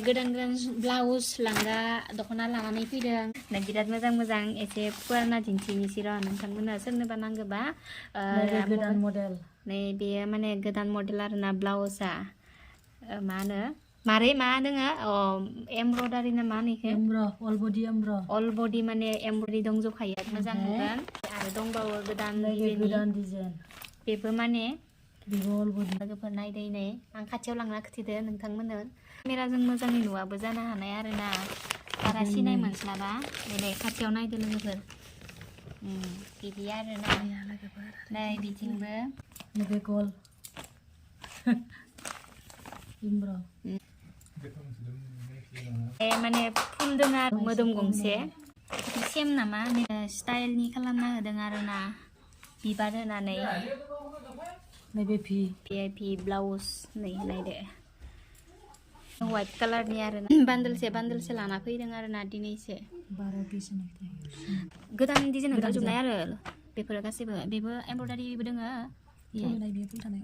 गोदान गोदान ब्लाउस लांगा दख'ना लानानै फैदों बिराद मोजां मोजां एसे फुवारना दिन्थिनोसै र' नोंथांमोननो सोरनोबा नांगौबा गोदान मडेल नै बेयो माने गोदान मडेल आरोना ब्लाउसआ मा होनो मारै मा दोङो एमब्रयडारि ना मा होनो अल बडि माने एमब्रयडारि दंजोबखायो मोजां नुगोन आरो दंबावो गोदान डिजाइन बेबो माने लोगोफोर नायदै नै आं खाथियाव लांना खोथिदो नोंथांमोननो केमेराजों मोजाङै नुवाबो जानो हानाय आरोना बारा सिनाय मोनस्लाबा नै खाथियाव नायदो लोगोफोर बिदि आरोना नै बिथिंबो नैबे गल माने फुल दङ मोदोम गंसे सेम नामा स्टाइलनि खालामना होदों आरोना बिबार होनानै नैबे भि ब्लाउस नै नायदो व्हाइट कालारनि आरोना बान्डोलसे लाना फैदों आरोना दिनैसो गोदान डिजाइन ओंखारजोबनाय आरो बेफोरो गासैबो बेबो एमब्रयडारिबो दोङो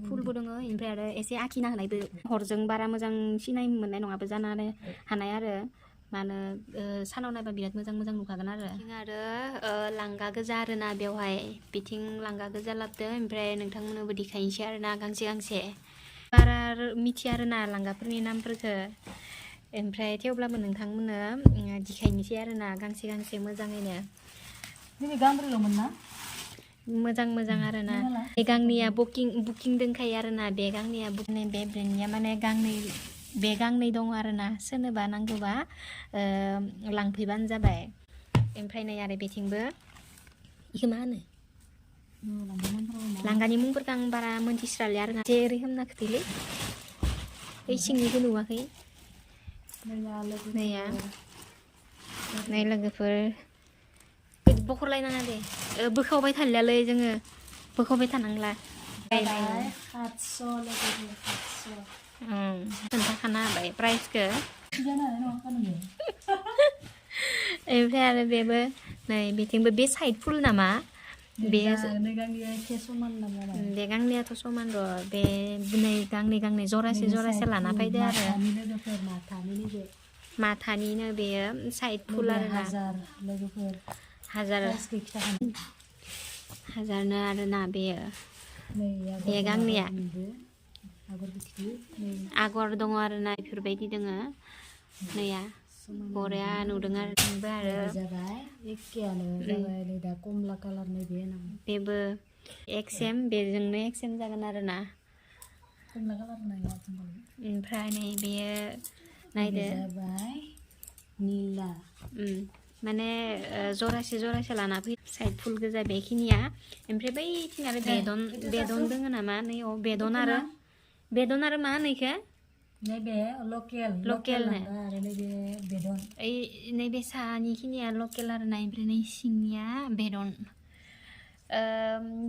फुलबो दोङो ओमफ्राय आरो एसे आखिना होनायबो हरजों बारा मोजां सिनाय मोननाय नङाबो जानो हानाय आरो मानो सानाव नायबा बिराद मोजां मोजां नुखागोन आरो लांगा गोजा आरोना बेवहाय बिथिं लांगा गोजा लाबदों ओमफ्राय नोंथांमोननोबो देखायनोसै आरोना गांसे बारा मिथिया आरोना लांगाफोरनि नामफोरखौ ओमफ्राय थेवब्लाबो नोंथांमोननो देखायनोसै आरोना गांसे मोजाङैनो गांब्रैल'मोन ना मोजां आरोना बे गांनैया बुकिं दंखायो आरोना बे गांनैया बे ब्रेन्डनिया माने बे गांनै दङ आरोना सोरनोबा नांगौबा लांफैबानो जाबाय ओमफ्राय नै आरो बेथिंबो बेखौ मा होनो लांगानि मुंफोरखौ आं बारा मोनथिस्राले आरोना जेरै होनना खोथैलै बै सिंनिखौ नुवाखै नै लोगोफोर बखरलायनाङा दे बोखावबाय थालियालै जोङो बोखावबाय थानांला खोन्थाखाना होबाय प्राइसखौ ओमफ्राय आरो बेबो नै बेथिंबो बे साइड फुल नामा बे गांनैयाथ' समान र' बे नै गांनै जरासे लाना फैदो आरो माथानिनो बेयो साइड फुल आरोना हाजारनो आरोना बेयो बे गांनैया आगर दङ आरोना बेफोरबायदि दोङो नैया बरिया नुदों आरो कमला कालारनि बेबो एक्सेम बेजोंनो एक्सेम जागोन आरोना ओमफ्राय नै बेयो नायदो निला माने जरासे लाना फै साइड फुल गोजा बेखिनिया ओमफ्राय बैथिं आरो बेदन दोङो नामा नै बेदन आरो मा होनो इखो लकेल नैबे सानि खिनिया लकेल आरोना ओमफ्राय नै सिंनिया बेदन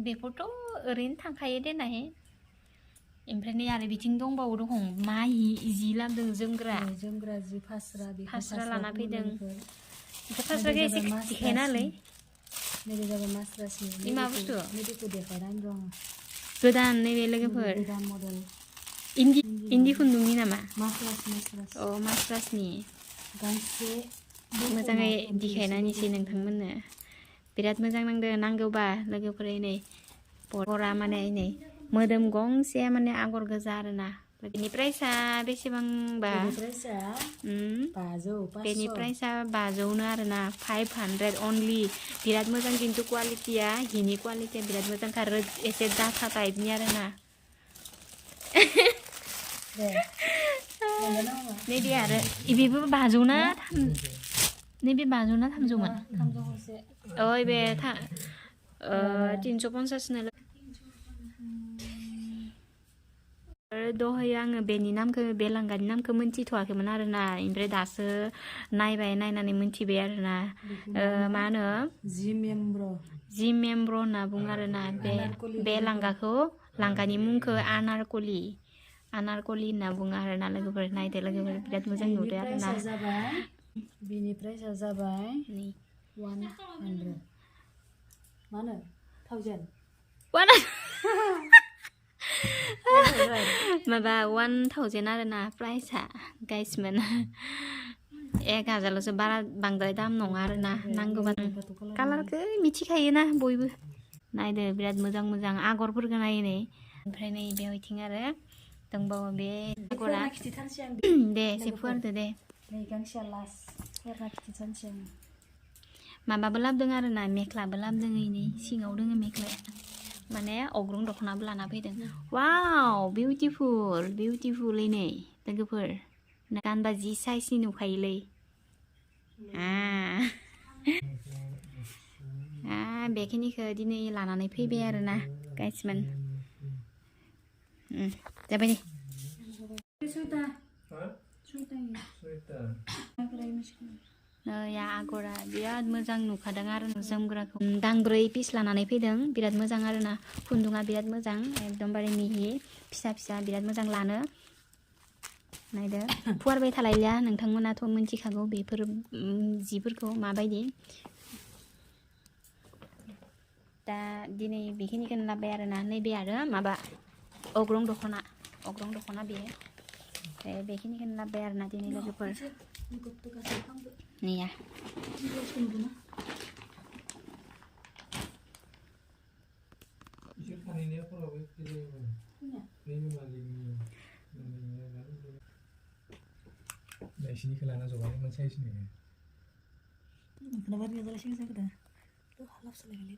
बेफोरथ' ओरैनो थांखायो देनाय ओमफ्राय नै आरो बिथिं दंबावो दं मा जि लाबोदों जोमग्रा जि फास्रा लाना फैदों फास्राखौ एसे दिखायनालै मा बुस्थु गोदान नैबे लोगोफोर इन्दि खुन्दुंनि नामा मास्रासनि मोजाङै दिखायनानैसै नोंथांमोननो बिराद मोजां नांगौबा लोगोफोर नै बरा माने नै मोदोम गंसे माने आगर गोजा आरोना बेनि प्राइसआ बेसेबांबा बेनि प्राइसआ 500नो आरोना 500 अनलि बिराद मोजां खिन्थु क्वालिटिया हिनि क्वालिटिया बिराद मोजांथार एसे डाटा टाइपनि आरोना नैबे आरो बेबो 500 ना नैबे 500 ना 300मोन बे 350 नो दहाय आङो बेनि नामखौ बे लांगानि नामखौ मोनथिथ'वाखैमोन आरोना ओमफ्राय दासो नायनानै मोनथिबाय आरोना मा होनो जिमेम्ब्र होनना बुङो आरोना बे लांगानि मुंखौ आनारकलि होनना बुङो आरोना लोगोफोर नायदो लोगोफोर बिराद मोजां नुदो आरोना बेनि प्राइसआ जाबाय 100 मा होनो 1000 माबा 1000 आरोना प्राइसआ गाइसमोन 1000ल'सो बारा बांद्राय दाम नङा आरोना नांगौबा कालारखौ मिथिखायोना बयबो नायदो बिराद मोजां मोजां आगरफोरखौ नायो नै ओमफ्राय नै बेवहायथिं आरो दंबावो बे आगरा दे एसे फुवारदो दे नै गांसेया लास्ट हेरना खिथिसानसै आं माबाबो लाबोदों आरोना मेख्लाबो लाबोदों नै सिङाव दोङो मेख्लाया माने अग्रं दख'नाबो लाना फैदों वाव बिउटिफुल नै लोगोफोर गानबा जि साइजनि नुखायोलै बेखिनिखौ दिनै लानानै फैबाय आरोना गाइसमोन जाबाय दे आगरा बिराद मोजां नुखादों आरो जोमग्राखौ गांब्रै पिस लानानै फैदों बिराद मोजां आरोना खुन्दुङा बिराद मोजां एकदमबारे मिहि फिसा फिसा बिराद मोजां लानो नायदो फुवारबाय थालायला नोंथांमोनाथ' मिथिखागौ बेफोर जिफोरखौ माबायदि दा दिनै बेखिनिखौनो लाबाय आरोना नैबे आरो माबा अग्रं दख'ना बेयो बेखिनिखौनो लाबाय आरोना दिनै लोगोफोर नैया Sini kelana coba ini saya sini. Kenapa dia jalan sini saya kata? Tuh halaf selagi